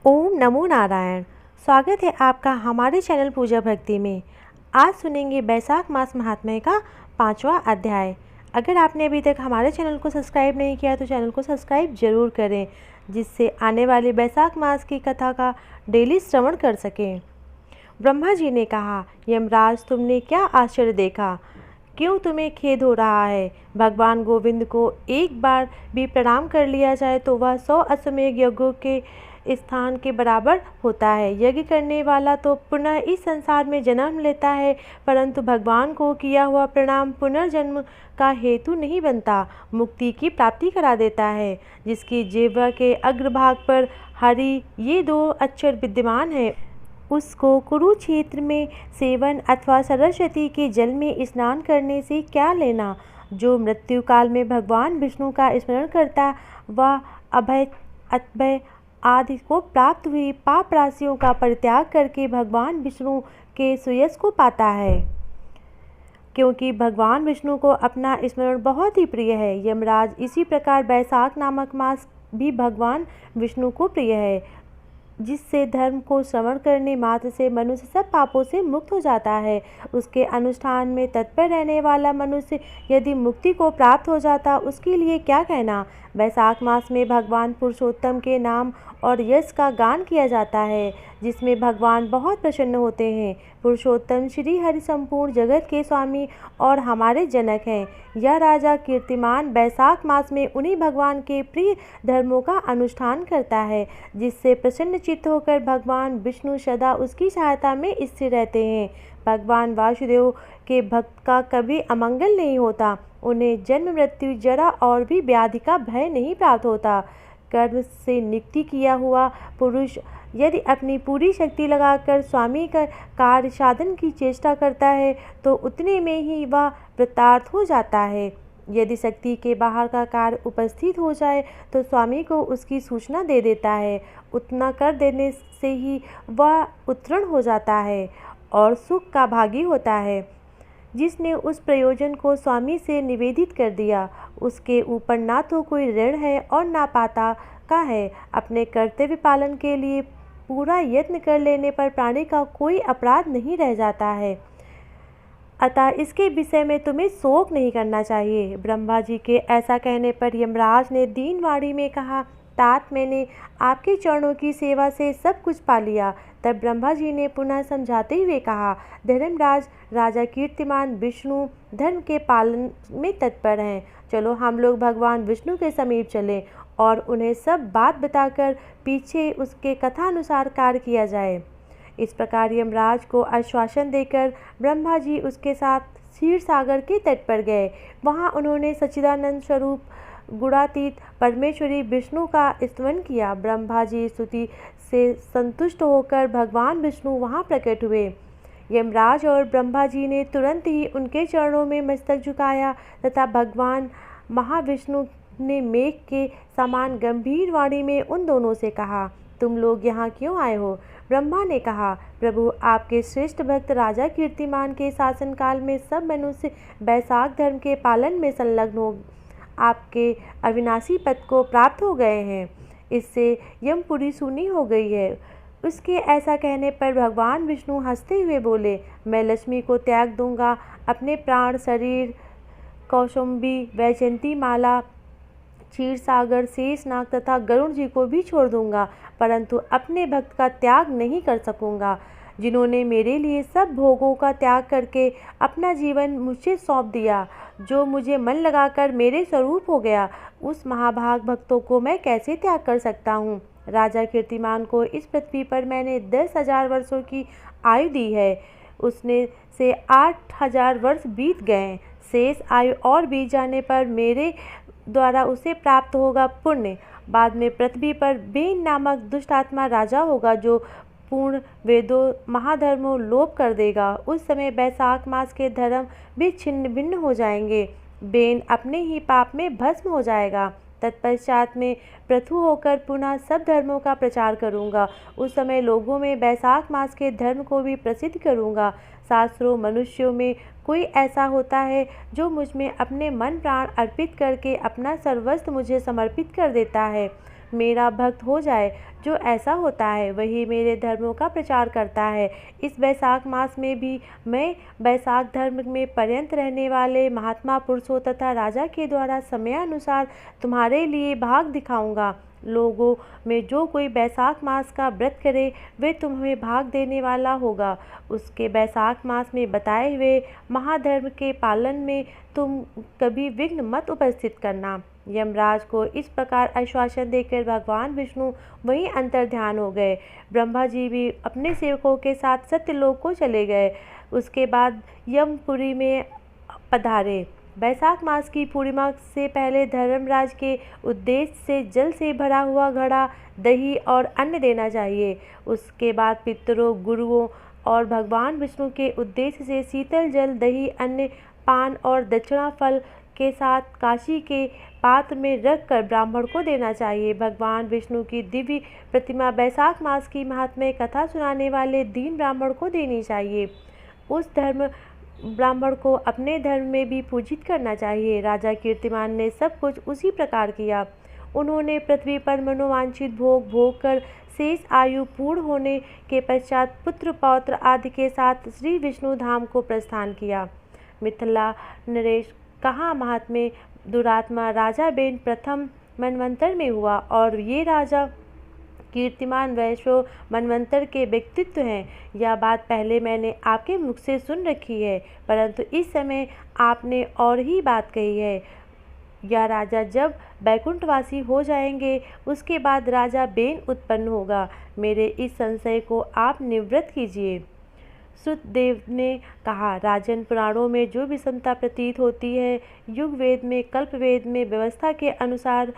ओम नमो नारायण। स्वागत है आपका हमारे चैनल पूजा भक्ति में। आज सुनेंगे बैसाख मास महात्म्य का 5वां अध्याय। अगर आपने अभी तक हमारे चैनल को सब्सक्राइब नहीं किया तो चैनल को सब्सक्राइब जरूर करें, जिससे आने वाले बैसाख मास की कथा का डेली श्रवण कर सकें। ब्रह्मा जी ने कहा, यमराज, तुमने क्या आश्चर्य देखा? क्यों तुम्हें खेद हो रहा है? भगवान गोविंद को एक बार भी प्रणाम कर लिया जाए तो वह 100 अश्वमेध यज्ञों के स्थान के बराबर होता है। यज्ञ करने वाला तो पुनः इस संसार में जन्म लेता है, परंतु भगवान को किया हुआ प्रणाम पुनर्जन्म का हेतु नहीं बनता, मुक्ति की प्राप्ति करा देता है। जिसकी जिह्वा के अग्रभाग पर हरि ये 2 अक्षर विद्यमान है, उसको कुरुक्षेत्र में सेवन अथवा सरस्वती के जल में स्नान करने से क्या लेना? जो मृत्यु काल में भगवान विष्णु का स्मरण करता वह अभय अभय आदि को प्राप्त हुई पाप राशियों का परित्याग करके भगवान विष्णु के सुयश को पाता है, क्योंकि भगवान विष्णु को अपना स्मरण बहुत ही प्रिय है। यमराज, इसी प्रकार बैसाख नामक मास भी भगवान विष्णु को प्रिय है, जिससे धर्म को श्रवण करने मात्र से मनुष्य सब पापों से मुक्त हो जाता है। उसके अनुष्ठान में तत्पर रहने वाला मनुष्य यदि मुक्ति को प्राप्त हो जाता, उसके लिए क्या कहना। बैसाख मास में भगवान पुरुषोत्तम के नाम और यश का गान किया जाता है, जिसमें भगवान बहुत प्रसन्न होते हैं। पुरुषोत्तम श्री हरि संपूर्ण जगत के स्वामी और हमारे जनक हैं। यह राजा कीर्तिमान बैसाख मास में उन्हीं भगवान के प्रिय धर्मों का अनुष्ठान करता है, जिससे प्रसन्न चित्त होकर भगवान विष्णु सदा उसकी सहायता में स्थिर रहते हैं। भगवान वासुदेव के भक्त का कभी अमंगल नहीं होता, उन्हें जन्म मृत्यु जरा और भी व्याधि का भय नहीं प्राप्त होता। कर्म से नियुक्ति किया हुआ पुरुष यदि अपनी पूरी शक्ति लगाकर स्वामी का कार्य साधन की चेष्टा करता है तो उतने में ही वह कृतार्थ हो जाता है। यदि शक्ति के बाहर का कार्य उपस्थित हो जाए तो स्वामी को उसकी सूचना दे देता है, उतना कर देने से ही वह उत्तीर्ण हो जाता है और सुख का भागी होता है। जिसने उस प्रयोजन को स्वामी से निवेदित कर दिया, उसके ऊपर ना तो कोई ऋण है और ना पाता का है। अपने कर्तव्य पालन के लिए पूरा यत्न कर लेने पर प्राणी का कोई अपराध नहीं रह जाता है, अतः इसके विषय में तुम्हें शोक नहीं करना चाहिए। ब्रह्मा जी के ऐसा कहने पर यमराज ने दीन वाणी में कहा, तात, मैंने आपके चरणों की सेवा से सब कुछ पा लिया। तब ब्रह्मा जी ने पुनः समझाते हुए कहा, धर्मराज, राजा कीर्तिमान विष्णु धर्म के पालन में तत्पर हैं। चलो हम लोग भगवान विष्णु के समीप चलें और उन्हें सब बात बताकर पीछे उसके कथानुसार कार्य किया जाए। इस प्रकार यमराज को आश्वासन देकर ब्रह्मा जी उसके साथ क्षीर सागर के तट पर गए। वहाँ उन्होंने सच्चिदानंद स्वरूप गुणातीत परमेश्वरी विष्णु का स्तवन किया। ब्रह्मा जी स्तुति से संतुष्ट होकर भगवान विष्णु वहाँ प्रकट हुए। यमराज और ब्रह्मा जी ने तुरंत ही उनके चरणों में मस्तक झुकाया तथा भगवान महाविष्णु ने मेघ के समान गंभीर वाणी में उन दोनों से कहा, तुम लोग यहाँ क्यों आए हो? ब्रह्मा ने कहा, प्रभु, आपके श्रेष्ठ भक्त राजा कीर्तिमान के शासनकाल में सब मनुष्य बैसाख धर्म के पालन में संलग्न हो आपके अविनाशी पद को प्राप्त हो गए हैं। इससे यमपुरी सुनी हो गई है। उसके ऐसा कहने पर भगवान विष्णु हंसते हुए बोले, मैं लक्ष्मी को त्याग दूंगा, अपने प्राण, शरीर, कौशंबी, वैजयंती माला, क्षीर सागर, शेषनाग तथा गरुण जी को भी छोड़ दूंगा, परंतु अपने भक्त का त्याग नहीं कर सकूंगा, जिन्होंने मेरे लिए सब भोगों का त्याग करके अपना जीवन मुझे सौंप दिया, जो मुझे मन लगाकर मेरे स्वरूप हो गया। उस महाभाग भक्तों को मैं कैसे त्याग कर सकता हूँ? राजा कीर्तिमान को इस पृथ्वी पर मैंने 10,000 वर्षों की आयु दी है, उसने से 8,000 वर्ष बीत गए। शेष आयु और बीत जाने पर मेरे द्वारा उसे प्राप्त होगा पुण्य। बाद में पृथ्वी पर बेन नामक दुष्ट आत्मा राजा होगा, जो पूर्ण वेदों महाधर्मों लोप कर देगा। उस समय बैसाख मास के धर्म भी छिन्न भिन्न हो जाएंगे। बेन अपने ही पाप में भस्म हो जाएगा। तत्पश्चात में पृथु होकर पुनः सब धर्मों का प्रचार करूंगा। उस समय लोगों में बैसाख मास के धर्म को भी प्रसिद्ध करूंगा। शास्त्रों मनुष्यों में कोई ऐसा होता है जो मुझ में अपने मन प्राण अर्पित करके अपना सर्वस्व मुझे समर्पित कर देता है। मेरा भक्त हो जाए। जो ऐसा होता है वही मेरे धर्मों का प्रचार करता है। इस बैसाख मास में भी मैं बैसाख धर्म में पर्यंत रहने वाले महात्मा पुरुषों तथा राजा के द्वारा समयानुसार तुम्हारे लिए भाग दिखाऊंगा। लोगों में जो कोई बैसाख मास का व्रत करे वे तुम्हें भाग देने वाला होगा। उसके बैसाख मास में बताए हुए महाधर्म के पालन में तुम कभी विघ्न मत उपस्थित करना। यमराज को इस प्रकार आश्वासन देकर भगवान विष्णु वहीं अंतर्ध्यान हो गए। ब्रह्मा जी भी अपने सेवकों के साथ सत्यलोक को चले गए। उसके बाद यमपुरी में पधारे। बैसाख मास की पूर्णिमा से पहले धर्मराज के उद्देश्य से जल से भरा हुआ घड़ा, दही और अन्न देना चाहिए। उसके बाद पितरों, गुरुओं और भगवान विष्णु के उद्देश्य से शीतल जल, दही, अन्न, पान और दक्षिणा फल के साथ काशी के पात्र में रखकर ब्राह्मण को देना चाहिए। भगवान विष्णु की दिव्य प्रतिमा बैसाख मास की महात्म्य कथा सुनाने वाले दीन ब्राह्मण को देनी चाहिए। उस धर्म ब्राह्मण को अपने धर्म में भी पूजित करना चाहिए। राजा कीर्तिमान ने सब कुछ उसी प्रकार किया। उन्होंने पृथ्वी पर मनोवांछित भोग भोग कर शेष आयु पूर्ण होने के पश्चात पुत्र पौत्र आदि के साथ श्री विष्णु धाम को प्रस्थान किया। मिथिला नरेश कहाँ महात्म्य दुरात्मा राजा बेन प्रथम मनवंतर में हुआ और ये राजा कीर्तिमान वैश्व मनवंतर के व्यक्तित्व हैं। यह बात पहले मैंने आपके मुख से सुन रखी है, परंतु इस समय आपने और ही बात कही है। यह राजा जब बैकुंठवासी हो जाएंगे उसके बाद राजा बेन उत्पन्न होगा। मेरे इस संशय को आप निवृत्त कीजिए। श्रुतदेव ने कहा, राजन, पुराणों में जो विषमता प्रतीत होती है, युग वेद में कल्प वेद में व्यवस्था के अनुसार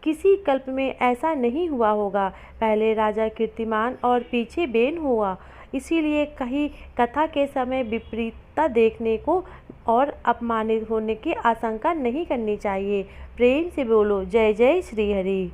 किसी कल्प में ऐसा नहीं हुआ होगा। पहले राजा कीर्तिमान और पीछे बेन हुआ, इसीलिए कहीं कथा के समय विपरीतता देखने को और अपमानित होने की आशंका नहीं करनी चाहिए। प्रेम से बोलो जय जय श्री हरि।